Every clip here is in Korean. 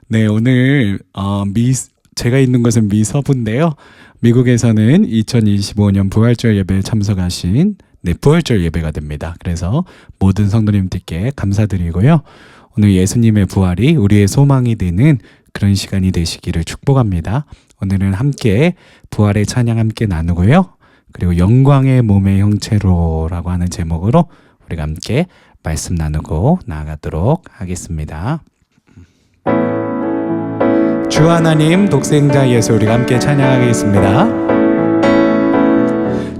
네, 오늘 제가 있는 곳은 미서부인데요. 미국에서는 2025년 부활절 예배에 참석하신 부활절 예배가 됩니다. 그래서 모든 성도님들께 감사드리고요. 오늘 예수님의 부활이 우리의 소망이 되는 그런 시간이 되시기를 축복합니다. 오늘은 함께 부활의 찬양 함께 나누고요. 그리고 영광의 몸의 형체로라고 하는 제목으로 우리가 함께 말씀 나누고 나아가도록 하겠습니다. 주 하나님 독생자 예수 우리가 함께 찬양하겠습니다.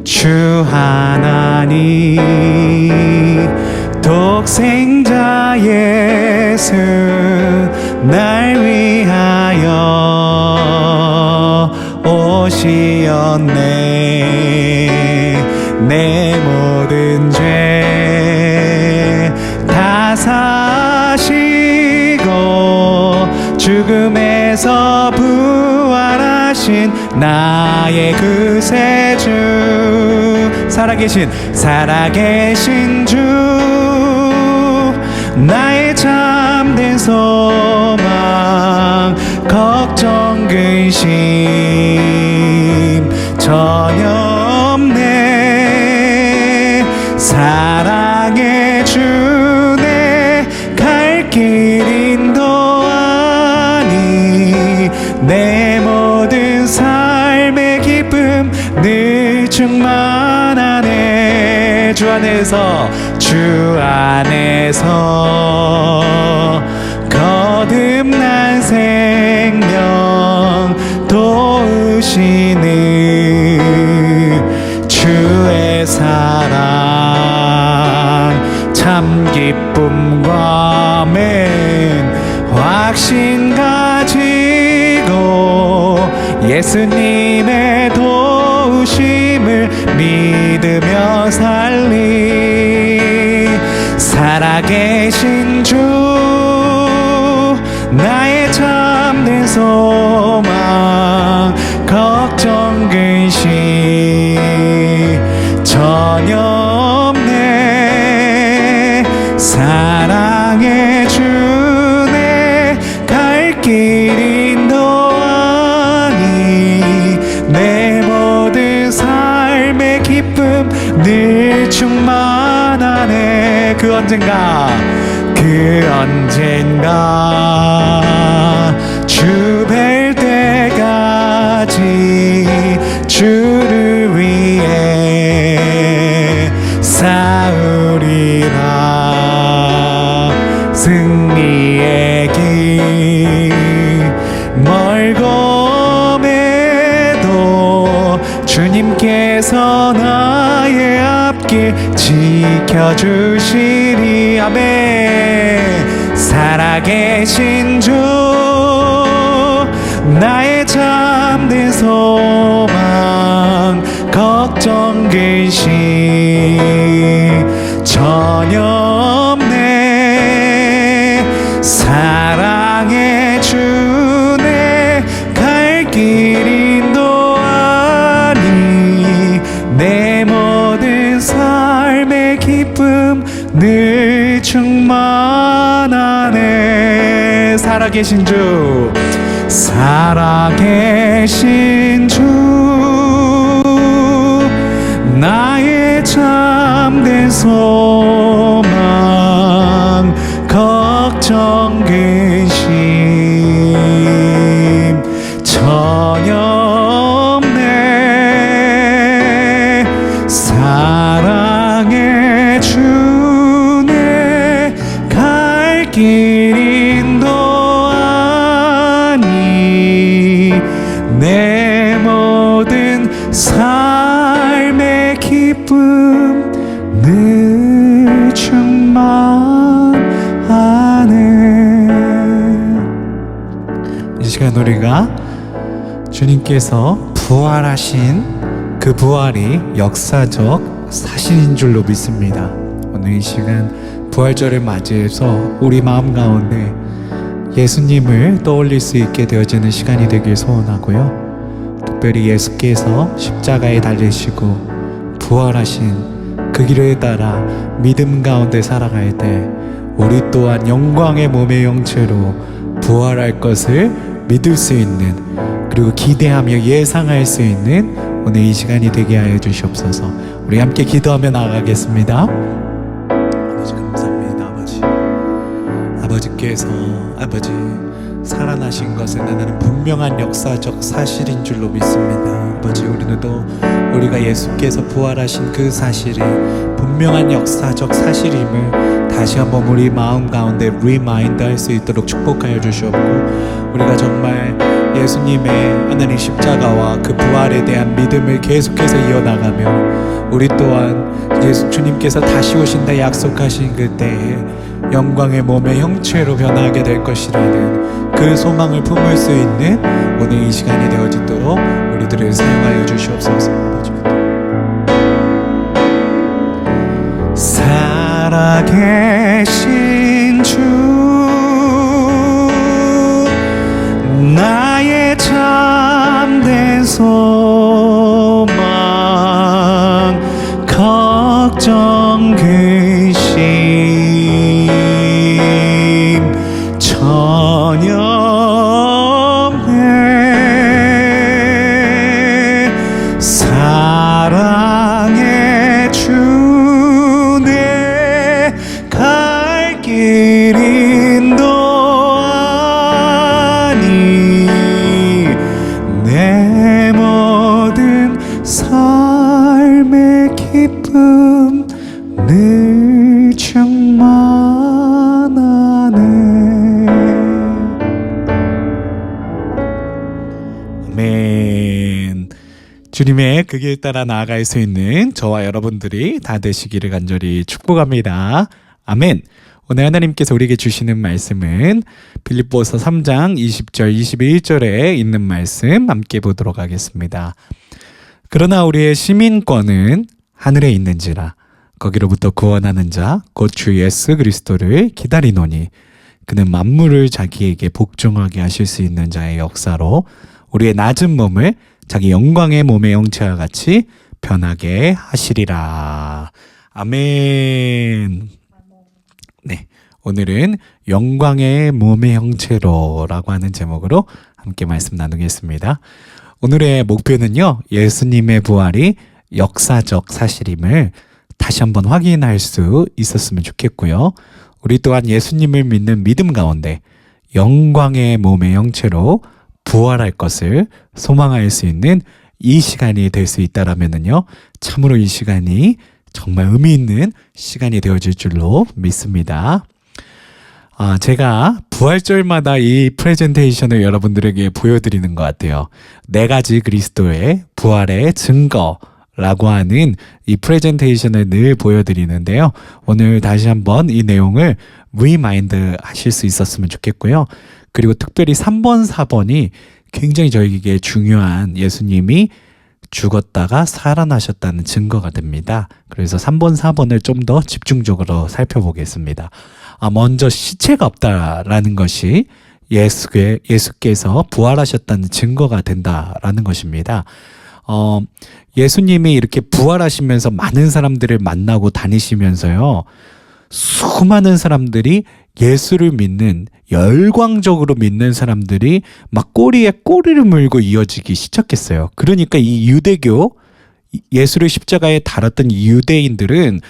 주 하나님 독생자 예수 날 위하여 오시었네. 내 모든 죄 다 사시고 죽음에서 부활하신 나의 구세주 살아계신 주 나의 참된 소망 걱정 근심 전혀 없네. 사랑의 주네 갈 길 인도하니 내 모든 삶의 기쁨 늘 충만하네. 주 안에서 거듭난 생명 도우시는 주의 사랑 참 기쁨과 맨 확신 가지고 예수님의 도우심을 믿으며 살리. 살아계신 주 나의 참된 소망 걱정 근심 전혀 없네. 사랑의 주네 갈 길 인도하니 내 모든 삶의 기쁨 늘 충만하네. 그 언젠가 주 뵐 때까지 주를 위해 싸우리라. 승리의 길 멀고매도 주님께서 나의 앞길 지켜주시리. 아멘. 살아계신 주 나의 참된 소망 걱정 근심 전혀 없네. 사랑의 주네 갈 길 인도하니 내 모든 삶의 기쁨 늘 충만하네. 살아계신 주 나의 참된 소망 걱정 근심 전혀 없네. 사랑의 주네 갈 길 인도하니 내 모든 삶의 기쁨 늘 충만하네. 이 시간 우리가 주님께서 부활하신 그 부활이 역사적 사실인 줄로 믿습니다. 오늘 이 시간 부활절을 맞이해서 우리 마음 가운데 예수님을 떠올릴 수 있게 되어지는 시간이 되길 소원하고요. 특별히 예수께서 십자가에 달리시고 부활하신 그 길을 따라 믿음 가운데 살아갈 때 우리 또한 영광의 몸의 형체로 부활할 것을 믿을 수 있는, 그리고 기대하며 예상할 수 있는 오늘 이 시간이 되게 하여 주시옵소서. 우리 함께 기도하며 나아가겠습니다. 아버지 감사합니다. 아버지께서 살아나신 것은 나는 분명한 역사적 사실인 줄로 믿습니다. 아버지, 우리가 예수께서 부활하신 그 사실이 분명한 역사적 사실임을 다시 한번 우리 마음 가운데 리마인드 할 수 있도록 축복하여 주시옵고, 우리가 정말 예수님의 하나님 십자가와 그 부활에 대한 믿음을 계속해서 이어나가며 우리 또한 예수 주님께서 다시 오신다 약속하신 그때에 영광의 몸의 형체로 변하게 될 것이라는 그 소망을 품을 수 있는 오늘 이 시간이 되어지도록 우리들을 사용하여 주시옵소서. 살아계신 주, 나의 참된 소망, 걱정 근심 전염해. 사랑의 주, 내 갈 길 인도하니 내 모든 삶의 기쁨 늘 충만하네. 아멘. 주님의 그 길 따라 나아갈 수 있는 저와 여러분들이 다 되시기를 간절히 축복합니다. 아멘. 오늘 하나님께서 우리에게 주시는 말씀은 빌립보서 3장 20절 21절에 있는 말씀 함께 보도록 하겠습니다. 그러나 우리의 시민권은 하늘에 있는지라 거기로부터 구원하는 자 곧 주 예수 그리스도를 기다리노니 그는 만물을 자기에게 복종하게 하실 수 있는 자의 역사로 우리의 낮은 몸을 자기 영광의 몸의 형체와 같이 변하게 하시리라. 아멘. 네, 오늘은 영광의 몸의 형체로라고 하는 제목으로 함께 말씀 나누겠습니다. 오늘의 목표는요, 예수님의 부활이 역사적 사실임을 다시 한번 확인할 수 있었으면 좋겠고요. 우리 또한 예수님을 믿는 믿음 가운데 영광의 몸의 형체로 부활할 것을 소망할 수 있는 이 시간이 될 수 있다라면요, 참으로 이 시간이 정말 의미 있는 시간이 되어질 줄로 믿습니다. 제가 부활절마다 이 프레젠테이션을 여러분들에게 보여드리는 것 같아요. 4가지 그리스도의 부활의 증거라고 하는 이 프레젠테이션을 늘 보여드리는데요. 오늘 다시 한번 이 내용을 리마인드 하실 수 있었으면 좋겠고요. 그리고 특별히 3번, 4번이 굉장히 저에게 중요한, 예수님이 죽었다가 살아나셨다는 증거가 됩니다. 그래서 3번, 4번을 좀 더 집중적으로 살펴보겠습니다. 먼저 시체가 없다라는 것이 예수께서 부활하셨다는 증거가 된다라는 것입니다. 예수님이 이렇게 부활하시면서 많은 사람들을 만나고 다니시면서요, 수많은 사람들이 예수를 믿는, 열광적으로 믿는 사람들이 막 꼬리에 꼬리를 물고 이어지기 시작했어요. 그러니까 이 유대교, 예수를 십자가에 달았던 이 유대인들은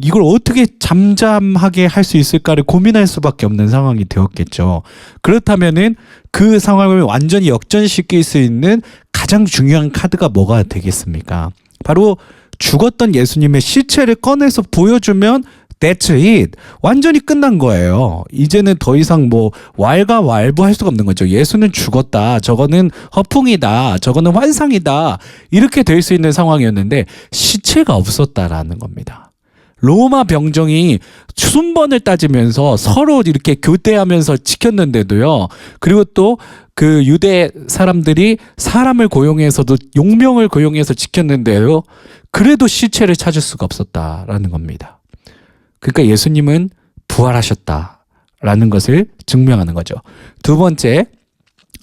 이걸 어떻게 잠잠하게 할 수 있을까를 고민할 수밖에 없는 상황이 되었겠죠. 그렇다면은 그 상황을 완전히 역전시킬 수 있는 가장 중요한 카드가 뭐가 되겠습니까? 바로 죽었던 예수님의 시체를 꺼내서 보여주면 That's it. 완전히 끝난 거예요. 이제는 더 이상 왈가왈부할 수가 없는 거죠. 예수는 죽었다. 저거는 허풍이다. 저거는 환상이다. 이렇게 될 수 있는 상황이었는데 시체가 없었다라는 겁니다. 로마 병정이 순번을 따지면서 서로 이렇게 교대하면서 지켰는데도요. 그리고 또 그 유대 사람들이 사람을 고용해서도 용병을 고용해서 지켰는데요. 그래도 시체를 찾을 수가 없었다라는 겁니다. 그러니까 예수님은 부활하셨다라는 것을 증명하는 거죠. 두 번째,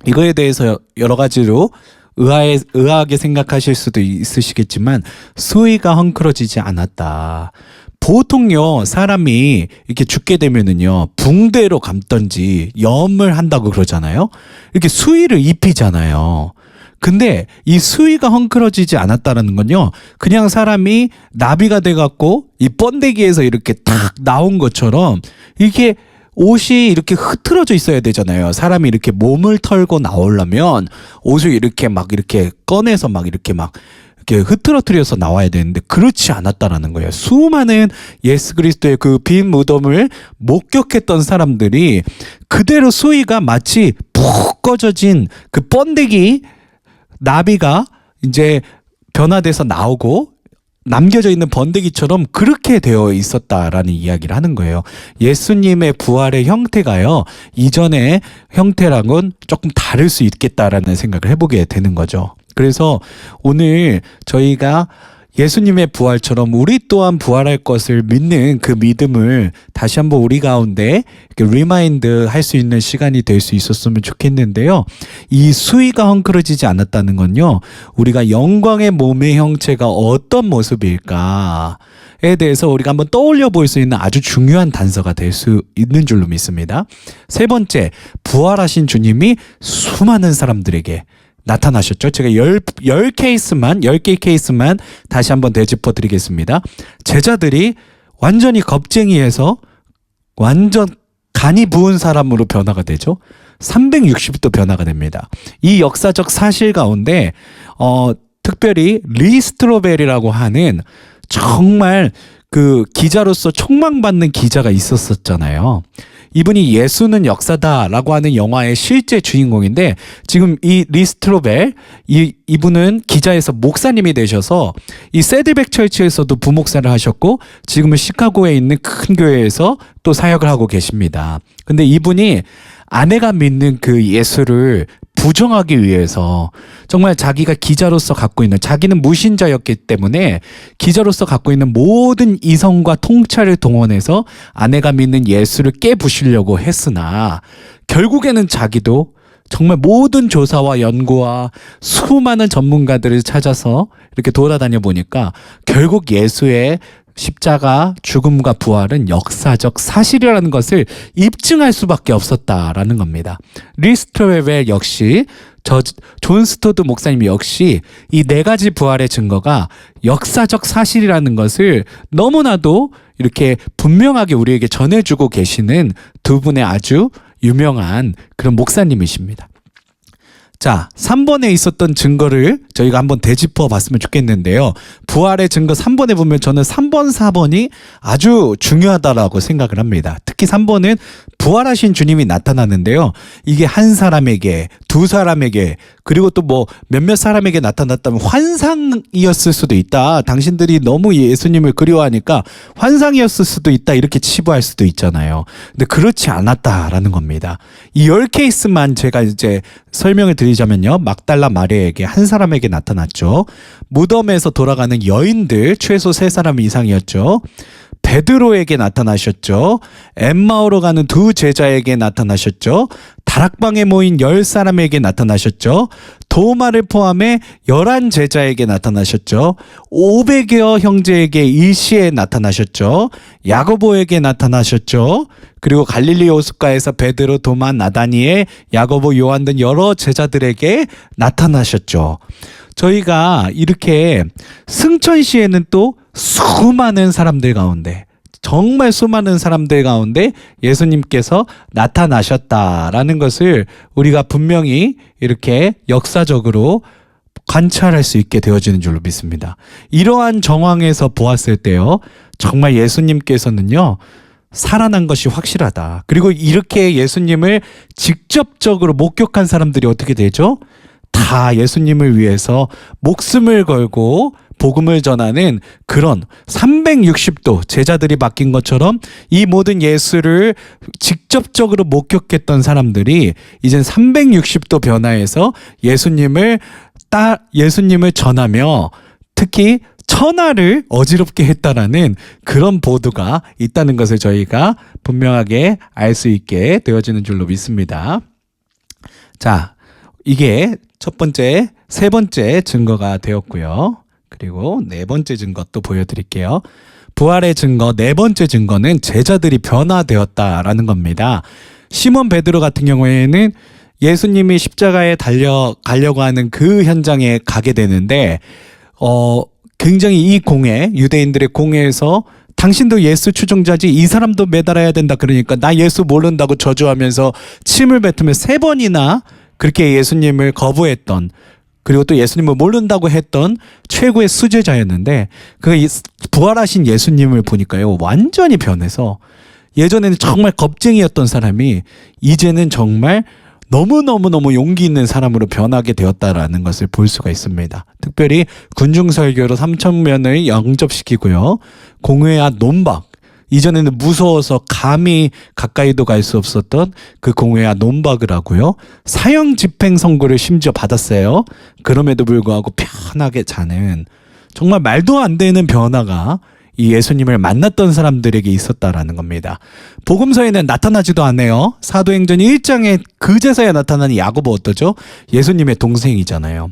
이거에 대해서 여러 가지로 의아하게 생각하실 수도 있으시겠지만 수위가 헝클어지지 않았다. 보통요, 사람이 이렇게 죽게 되면은요, 붕대로 감던지 염을 한다고 그러잖아요. 이렇게 수의를 입히잖아요. 근데 이 수위가 헝클어지지 않았다는 건요, 그냥 사람이 나비가 돼갖고 이 번데기에서 이렇게 탁 나온 것처럼 이렇게 옷이 이렇게 흐트러져 있어야 되잖아요. 사람이 이렇게 몸을 털고 나오려면 옷을 이렇게 막 이렇게 꺼내서 막 이렇게 흐트러뜨려서 나와야 되는데 그렇지 않았다라는 거예요. 수많은 예수 그리스도의 그 빈 무덤을 목격했던 사람들이 그대로 수위가 마치 푹 꺼져진 그 번데기 나비가 이제 변화돼서 나오고 남겨져 있는 번데기처럼 그렇게 되어 있었다라는 이야기를 하는 거예요. 예수님의 부활의 형태가요, 이전의 형태랑은 조금 다를 수 있겠다라는 생각을 해보게 되는 거죠. 그래서 오늘 저희가 예수님의 부활처럼 우리 또한 부활할 것을 믿는 그 믿음을 다시 한번 우리 가운데 리마인드 할 수 있는 시간이 될 수 있었으면 좋겠는데요. 이 수위가 헝클어지지 않았다는 건요, 우리가 영광의 몸의 형체가 어떤 모습일까에 대해서 우리가 한번 떠올려 볼 수 있는 아주 중요한 단서가 될 수 있는 줄로 믿습니다. 세 번째, 부활하신 주님이 수많은 사람들에게 나타나셨죠. 제가 10개 케이스만 다시 한번 되짚어 드리겠습니다. 제자들이 완전히 겁쟁이에서 완전 간이 부은 사람으로 변화가 되죠. 360도 변화가 됩니다. 이 역사적 사실 가운데 특별히 리스트로벨이라고 하는 정말 그 기자로서 촉망받는 기자가 있었잖아요. 이분이 예수는 역사다라고 하는 영화의 실제 주인공인데, 지금 이 리스트로벨 이분은 기자에서 목사님이 되셔서 이 세들백 철치에서도 부목사를 하셨고 지금은 시카고에 있는 큰 교회에서 또 사역을 하고 계십니다. 근데 이분이 아내가 믿는 그 예수를 부정하기 위해서 정말 자기가 기자로서 갖고 있는, 자기는 무신자였기 때문에 기자로서 갖고 있는 모든 이성과 통찰을 동원해서 아내가 믿는 예수를 깨부시려고 했으나 결국에는 자기도 정말 모든 조사와 연구와 수많은 전문가들을 찾아서 이렇게 돌아다녀 보니까 결국 예수의 십자가 죽음과 부활은 역사적 사실이라는 것을 입증할 수밖에 없었다라는 겁니다. 리스트로벨 역시 존 스토드 목사님 역시 이 네 가지 부활의 증거가 역사적 사실이라는 것을 너무나도 이렇게 분명하게 우리에게 전해주고 계시는 두 분의 아주 유명한 그런 목사님이십니다. 자, 3번에 있었던 증거를 저희가 한번 되짚어 봤으면 좋겠는데요. 부활의 증거 3번에 보면 저는 3번, 4번이 아주 중요하다라고 생각을 합니다. 특히 3번은 부활하신 주님이 나타나는데요. 이게 한 사람에게, 두 사람에게, 그리고 또 뭐 몇몇 사람에게 나타났다면 환상이었을 수도 있다. 당신들이 너무 예수님을 그리워하니까 환상이었을 수도 있다. 이렇게 치부할 수도 있잖아요. 근데 그렇지 않았다라는 겁니다. 이 10케이스만 제가 이제 설명을 드리자면요. 막달라 마리아에게 한 사람에게 나타났죠. 무덤에서 돌아가는 여인들 최소 3사람 이상이었죠. 베드로에게 나타나셨죠. 엠마오로 가는 두 제자에게 나타나셨죠. 다락방에 모인 10사람에게 나타나셨죠. 도마를 포함해 11제자에게 나타나셨죠. 500여 형제에게 일시에 나타나셨죠. 야고보에게 나타나셨죠. 그리고 갈릴리 호숫가에서 베드로, 도마, 나다니엘, 야고보, 요한 등 여러 제자들에게 나타나셨죠. 저희가 이렇게 승천시에는 또 수많은 사람들 가운데, 정말 수많은 사람들 가운데 예수님께서 나타나셨다라는 것을 우리가 분명히 이렇게 역사적으로 관찰할 수 있게 되어지는 줄로 믿습니다. 이러한 정황에서 보았을 때요, 정말 예수님께서는요 살아난 것이 확실하다. 그리고 이렇게 예수님을 직접적으로 목격한 사람들이 어떻게 되죠? 다 예수님을 위해서 목숨을 걸고 복음을 전하는 그런 360도 제자들이 바뀐 것처럼 이 모든 예수를 직접적으로 목격했던 사람들이 이젠 360도 변화해서 예수님을 전하며 특히 천하를 어지럽게 했다라는 그런 보도가 있다는 것을 저희가 분명하게 알 수 있게 되어지는 줄로 믿습니다. 자, 이게 첫 번째 세 번째 증거가 되었고요. 그리고 네 번째 증거 또 보여드릴게요. 부활의 증거, 네 번째 증거는 제자들이 변화되었다라는 겁니다. 시몬 베드로 같은 경우에는 예수님이 십자가에 달려가려고 하는 그 현장에 가게 되는데, 굉장히 이 공회, 유대인들의 공회에서 당신도 예수 추종자지, 이 사람도 매달아야 된다. 그러니까 나 예수 모른다고 저주하면서 침을 뱉으며 3번이나 그렇게 예수님을 거부했던, 그리고 또 예수님을 모른다고 했던 최고의 수제자였는데, 그 부활하신 예수님을 보니까요, 완전히 변해서 예전에는 정말 겁쟁이였던 사람이 이제는 정말 너무너무 용기 있는 사람으로 변하게 되었다라는 것을 볼 수가 있습니다. 특별히 군중설교로 3,000명을 영접시키고요. 공회와 논박, 이전에는 무서워서 감히 가까이도 갈 수 없었던 그 공회와 논박을 하고요. 사형 집행 선고를 심지어 받았어요. 그럼에도 불구하고 편하게 자는, 정말 말도 안 되는 변화가 이 예수님을 만났던 사람들에게 있었다라는 겁니다. 복음서에는 나타나지도 않아요. 사도행전 1장에 그제서야 나타나는 야고보 어떠죠? 예수님의 동생이잖아요.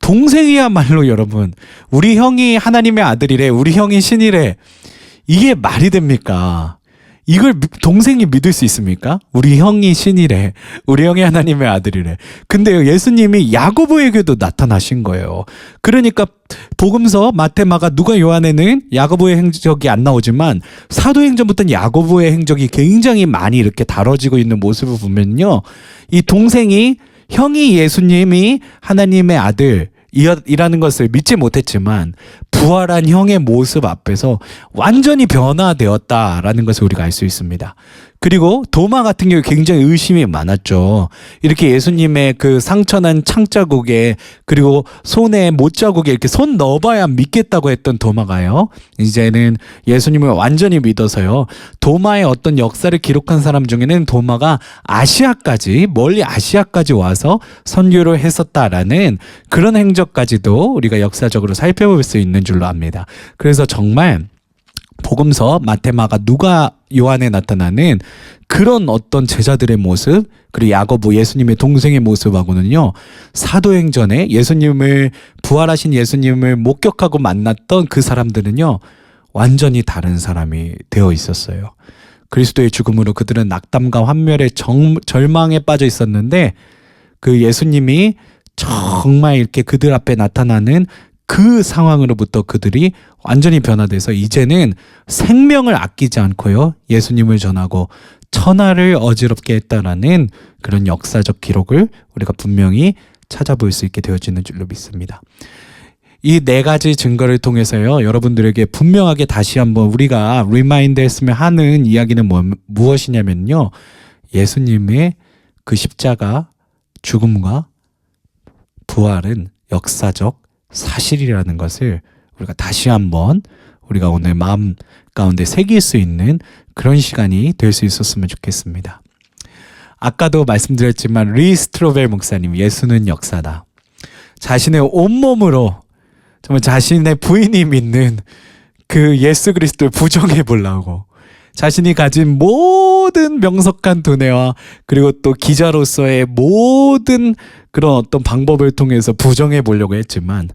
동생이야말로 여러분, 우리 형이 하나님의 아들이래, 우리 형이 신이래, 이게 말이 됩니까? 이걸 동생이 믿을 수 있습니까? 우리 형이 신이래, 우리 형이 하나님의 아들이래. 근데요, 예수님이 야고보에게도 나타나신 거예요. 그러니까 복음서 마태, 마가, 누가, 요한에는 야고보의 행적이 안 나오지만 사도행전부터는 야고보의 행적이 굉장히 많이 이렇게 다뤄지고 있는 모습을 보면요, 이 동생이, 형이 예수님이 하나님의 아들 이라는 것을 믿지 못했지만 부활한 형의 모습 앞에서 완전히 변화되었다라는 것을 우리가 알 수 있습니다. 그리고 도마 같은 경우에 굉장히 의심이 많았죠. 이렇게 예수님의 그 상처난 창자국에, 그리고 손에 못자국에 이렇게 손 넣어봐야 믿겠다고 했던 도마가요, 이제는 예수님을 완전히 믿어서요, 도마의 어떤 역사를 기록한 사람 중에는 도마가 아시아까지, 멀리 아시아까지 와서 선교를 했었다라는 그런 행적까지도 우리가 역사적으로 살펴볼 수 있는 줄로 압니다. 그래서 정말 복음서 마태, 마가, 누가, 요한에 나타나는 그런 어떤 제자들의 모습, 그리고 야고보, 예수님의 동생의 모습하고는요, 사도행전에 부활하신 예수님을 목격하고 만났던 그 사람들은요, 완전히 다른 사람이 되어 있었어요. 그리스도의 죽음으로 그들은 낙담과 환멸의 절망에 빠져 있었는데, 그 예수님이 정말 이렇게 그들 앞에 나타나는 그 상황으로부터 그들이 완전히 변화돼서 이제는 생명을 아끼지 않고요, 예수님을 전하고 천하를 어지럽게 했다라는 그런 역사적 기록을 우리가 분명히 찾아볼 수 있게 되어지는 줄로 믿습니다. 이 네 가지 증거를 통해서요, 여러분들에게 분명하게 다시 한번 우리가 리마인드 했으면 하는 이야기는 무엇이냐면요, 예수님의 그 십자가 죽음과 부활은 역사적 사실이라는 것을 우리가 다시 한번 우리가 오늘 마음 가운데 새길 수 있는 그런 시간이 될 수 있었으면 좋겠습니다. 아까도 말씀드렸지만 리 스트로벨 목사님, 예수는 역사다, 자신의 온몸으로 정말 자신의 부인이 믿는 그 예수 그리스도를 부정해 보려고 자신이 가진 모든 명석한 두뇌와 그리고 또 기자로서의 모든 그런 어떤 방법을 통해서 부정해 보려고 했지만,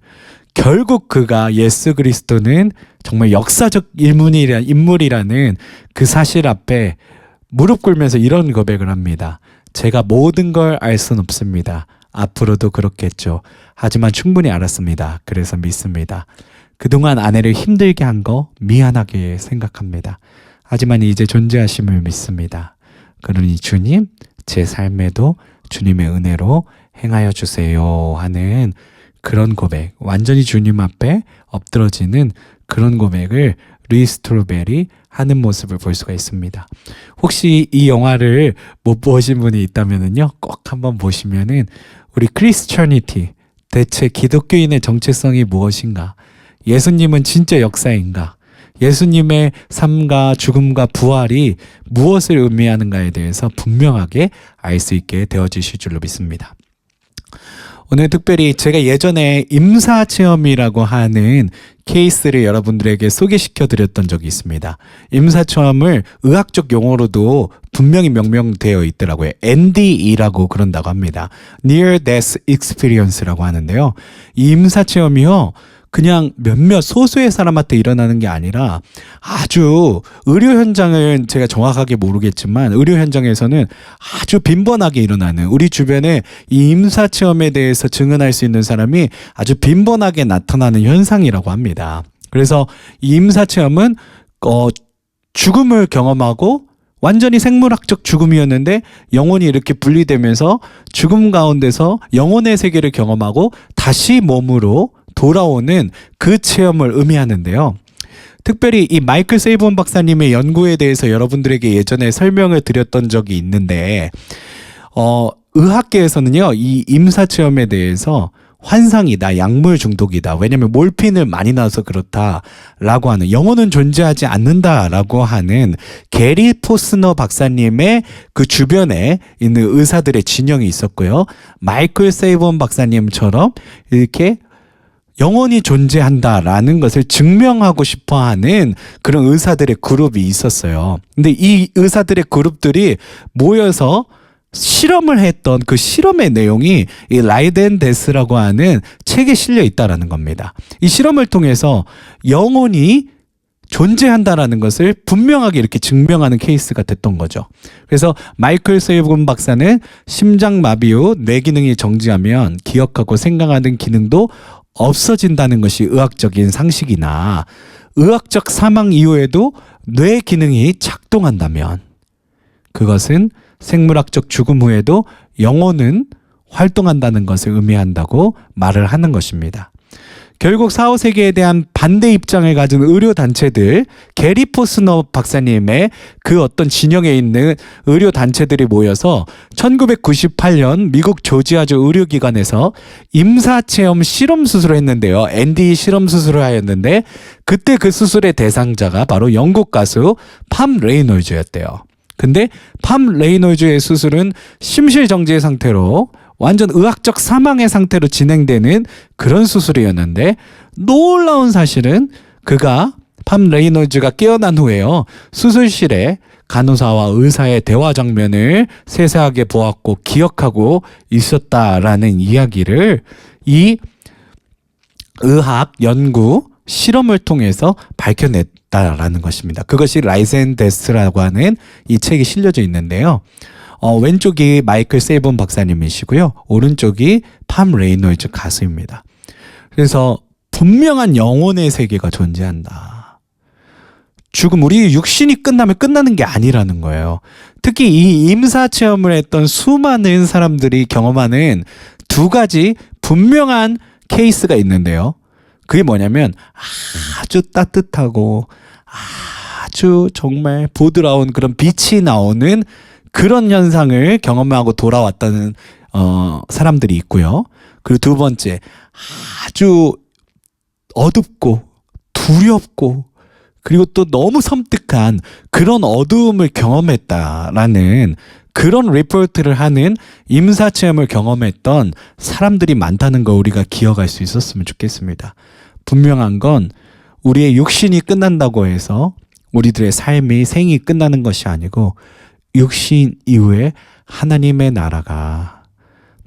결국 그가 예수 그리스도는 정말 역사적 인물이라는 그 사실 앞에 무릎 꿇으면서 이런 고백을 합니다. 제가 모든 걸 알 수는 없습니다. 앞으로도 그렇겠죠. 하지만 충분히 알았습니다. 그래서 믿습니다. 그동안 아내를 힘들게 한 거 미안하게 생각합니다. 하지만 이제 존재하심을 믿습니다. 그러니 주님, 제 삶에도 주님의 은혜로 행하여 주세요 하는 그런 고백, 완전히 주님 앞에 엎드러지는 그런 고백을 리 스트로벨이 하는 모습을 볼 수가 있습니다. 혹시 이 영화를 못 보신 분이 있다면은요, 꼭 한번 보시면은 우리 크리스처니티, 대체 기독교인의 정체성이 무엇인가? 예수님은 진짜 역사인가? 예수님의 삶과 죽음과 부활이 무엇을 의미하는가에 대해서 분명하게 알 수 있게 되어지실 줄로 믿습니다. 오늘 특별히 제가 예전에 임사체험이라고 하는 케이스를 여러분들에게 소개시켜 드렸던 적이 있습니다. 임사체험을 의학적 용어로도 분명히 명명되어 있더라고요. NDE라고 그런다고 합니다. Near Death Experience라고 하는데요. 이 임사체험이요, 그냥 몇몇 소수의 사람한테 일어나는 게 아니라 아주 의료 현장은 제가 정확하게 모르겠지만 의료 현장에서는 아주 빈번하게 일어나는, 우리 주변에 이 임사체험에 대해서 증언할 수 있는 사람이 아주 빈번하게 나타나는 현상이라고 합니다. 그래서 이 임사체험은 죽음을 경험하고 완전히 생물학적 죽음이었는데 영혼이 이렇게 분리되면서 죽음 가운데서 영혼의 세계를 경험하고 다시 몸으로 돌아오는 그 체험을 의미하는데요. 특별히 이 마이클 세이본 박사님의 연구에 대해서 여러분들에게 예전에 설명을 드렸던 적이 있는데, 의학계에서는요, 이 임사체험에 대해서 환상이다, 약물 중독이다, 왜냐하면 몰핀을 많이 넣어서 그렇다라고 하는, 영혼은 존재하지 않는다라고 하는 게리 포스너 박사님의 그 주변에 있는 의사들의 진영이 있었고요. 마이클 세이본 박사님처럼 이렇게 영혼이 존재한다라는 것을 증명하고 싶어하는 그런 의사들의 그룹이 있었어요. 근데 이 의사들의 그룹들이 모여서 실험을 했던 그 실험의 내용이 이 라이드 앤 데스라고 하는 책에 실려 있다라는 겁니다. 이 실험을 통해서 영혼이 존재한다라는 것을 분명하게 이렇게 증명하는 케이스가 됐던 거죠. 그래서 마이클 세이본 박사는 심장마비 후 뇌 기능이 정지하면 기억하고 생각하는 기능도 없어진다는 것이 의학적인 상식이나, 의학적 사망 이후에도 뇌 기능이 작동한다면 그것은 생물학적 죽음 후에도 영혼은 활동한다는 것을 의미한다고 말을 하는 것입니다. 결국 4, 5세기에 대한 반대 입장을 가진 의료단체들, 게리 포스너 박사님의 그 어떤 진영에 있는 의료단체들이 모여서 1998년 미국 조지아주 의료기관에서 임사체험 실험수술을 했는데요. NDE 실험수술을 하였는데, 그때 그 수술의 대상자가 바로 영국 가수 팜 레이놀즈였대요. 근데 팜 레이놀즈의 수술은 심실정지의 상태로 완전 의학적 사망의 상태로 진행되는 그런 수술이었는데, 놀라운 사실은 그가, 팜 레이놀즈가 깨어난 후에요, 수술실에 간호사와 의사의 대화 장면을 세세하게 보았고 기억하고 있었다라는 이야기를 이 의학 연구 실험을 통해서 밝혀냈다라는 것입니다. 그것이 라이드 앤 데스라고 하는 이 책이 실려져 있는데요. 왼쪽이 마이클 세이본 박사님이시고요, 오른쪽이 팜 레이놀즈 가수입니다. 그래서 분명한 영혼의 세계가 존재한다. 죽음, 우리 육신이 끝나면 끝나는 게 아니라는 거예요. 특히 이 임사 체험을 했던 수많은 사람들이 경험하는 두 가지 분명한 케이스가 있는데요. 그게 뭐냐면 아주 따뜻하고 아주 정말 보드라운 그런 빛이 나오는 그런 현상을 경험하고 돌아왔다는 사람들이 있고요. 그리고 두 번째, 아주 어둡고 두렵고 그리고 또 너무 섬뜩한 그런 어두움을 경험했다라는 그런 리포트를 하는 임사체험을 경험했던 사람들이 많다는 거 우리가 기억할 수 있었으면 좋겠습니다. 분명한 건 우리의 육신이 끝난다고 해서 우리들의 삶이, 생이 끝나는 것이 아니고 육신 이후에 하나님의 나라가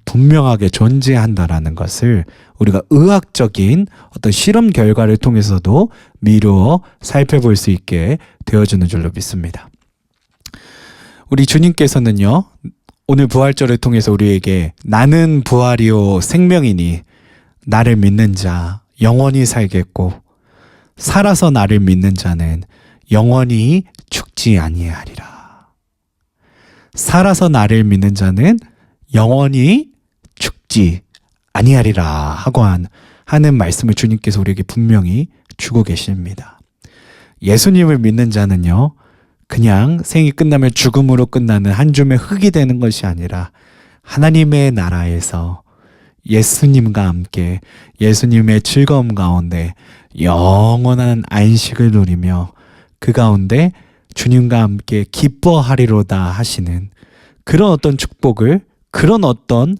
분명하게 존재한다라는 것을 우리가 의학적인 어떤 실험 결과를 통해서도 미루어 살펴볼 수 있게 되어주는 줄로 믿습니다. 우리 주님께서는요, 오늘 부활절을 통해서 우리에게 나는 부활이요 생명이니 나를 믿는 자 영원히 살겠고 살아서 나를 믿는 자는 영원히 죽지 아니하리라. 살아서 나를 믿는 자는 영원히 죽지 아니하리라 하고 하는 말씀을 주님께서 우리에게 분명히 주고 계십니다. 예수님을 믿는 자는요, 그냥 생이 끝나면 죽음으로 끝나는 한 줌의 흙이 되는 것이 아니라 하나님의 나라에서 예수님과 함께 예수님의 즐거움 가운데 영원한 안식을 누리며 그 가운데 주님과 함께 기뻐하리로다 하시는 그런 어떤 축복을, 그런 어떤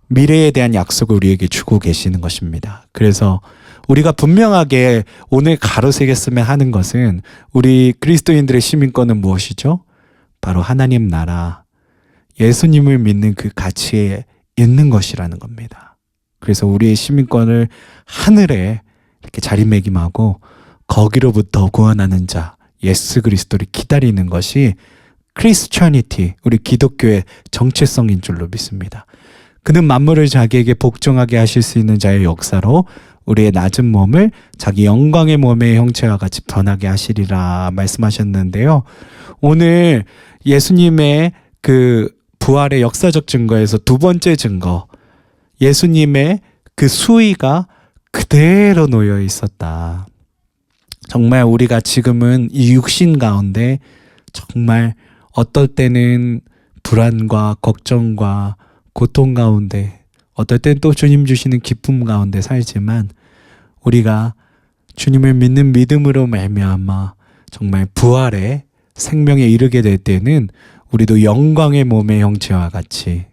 미래에 대한 약속을 우리에게 주고 계시는 것입니다. 그래서 우리가 분명하게 오늘 가로새겼으면 하는 것은, 우리 그리스도인들의 시민권은 무엇이죠? 바로 하나님 나라, 예수님을 믿는 그 가치에 있는 것이라는 겁니다. 그래서 우리의 시민권을 하늘에 이렇게 자리매김하고 거기로부터 구원하는 자 예수 그리스도를 기다리는 것이 크리스천이티, 우리 기독교의 정체성인 줄로 믿습니다. 그는 만물을 자기에게 복종하게 하실 수 있는 자의 역사로 우리의 낮은 몸을 자기 영광의 몸의 형체와 같이 변하게 하시리라 말씀하셨는데요. 오늘 예수님의 그 부활의 역사적 증거에서 두 번째 증거, 예수님의 그 수의가 그대로 놓여 있었다. 정말 우리가 지금은 이 육신 가운데 정말 어떨 때는 불안과 걱정과 고통 가운데, 어떨 때는 또 주님 주시는 기쁨 가운데 살지만 우리가 주님을 믿는 믿음으로 말미암아 정말 부활의 생명에 이르게 될 때는 우리도 영광의 몸의 형체와 같이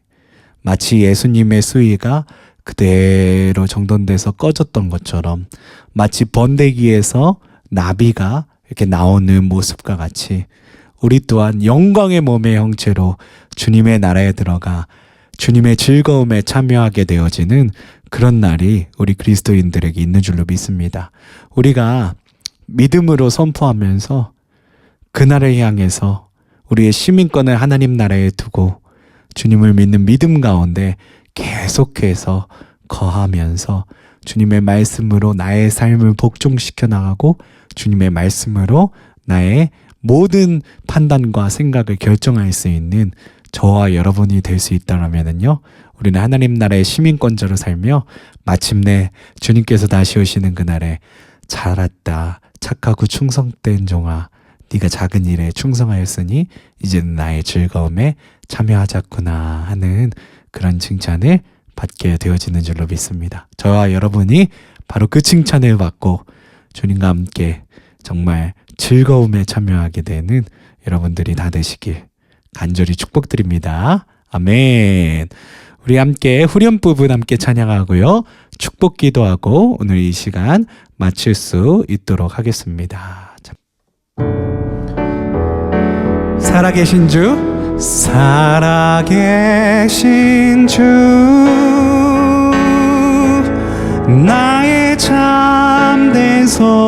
마치 예수님의 수위가 그대로 정돈돼서 꺼졌던 것처럼, 마치 번데기에서 나비가 이렇게 나오는 모습과 같이 우리 또한 영광의 몸의 형체로 주님의 나라에 들어가 주님의 즐거움에 참여하게 되어지는 그런 날이 우리 그리스도인들에게 있는 줄로 믿습니다. 우리가 믿음으로 선포하면서 그날을 향해서 우리의 시민권을 하나님 나라에 두고 주님을 믿는 믿음 가운데 계속해서 거하면서 주님의 말씀으로 나의 삶을 복종시켜 나가고 주님의 말씀으로 나의 모든 판단과 생각을 결정할 수 있는 저와 여러분이 될 수 있다면요, 우리는 하나님 나라의 시민권자로 살며 마침내 주님께서 다시 오시는 그날에 잘했다 착하고 충성된 종아, 네가 작은 일에 충성하였으니 이제는 나의 즐거움에 참여하자꾸나 하는 그런 칭찬을 받게 되어지는 줄로 믿습니다. 저와 여러분이 바로 그 칭찬을 받고 주님과 함께 정말 즐거움에 참여하게 되는 여러분들이 다 되시길 간절히 축복드립니다. 아멘. 우리 함께 후렴 부분 함께 찬양하고요, 축복 기도하고 오늘 이 시간 마칠 수 있도록 하겠습니다. 살아계신 주, 살아계신 주, 나의 참된 소망,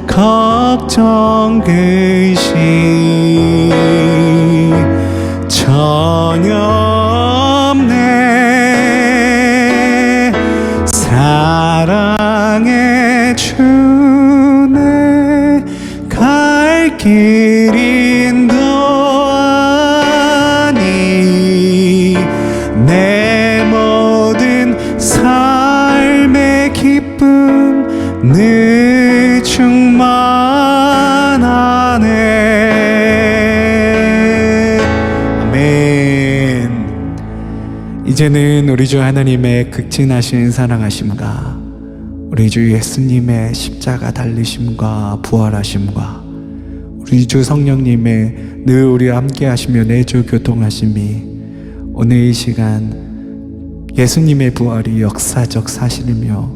걱정 근심 전혀 없네. 사랑의 주네 갈 길 인도하니 내 모든 삶의 기쁨 늘 충만하네. 아멘. 이제는 우리 주 하나님의 극진하신 사랑하심과 우리 주 예수님의 십자가 달리심과 부활하심과 우리 주 성령님의 늘 우리와 함께 하시며 내주 교통하심이 오늘 이 시간 예수님의 부활이 역사적 사실이며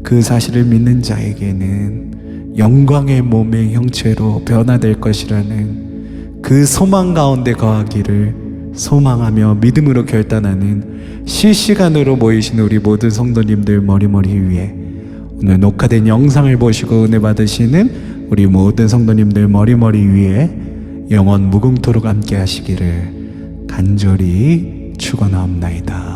그 사실을 믿는 자에게는 영광의 몸의 형체로 변화될 것이라는 그 소망 가운데 거하기를 소망하며 믿음으로 결단하는 실시간으로 모이신 우리 모든 성도님들 머리머리 위에 오늘 녹화된 영상을 보시고 은혜 받으시는 우리 모든 성도님들 머리머리 위에 영원 무궁토록 함께 하시기를 간절히 축원하옵나이다.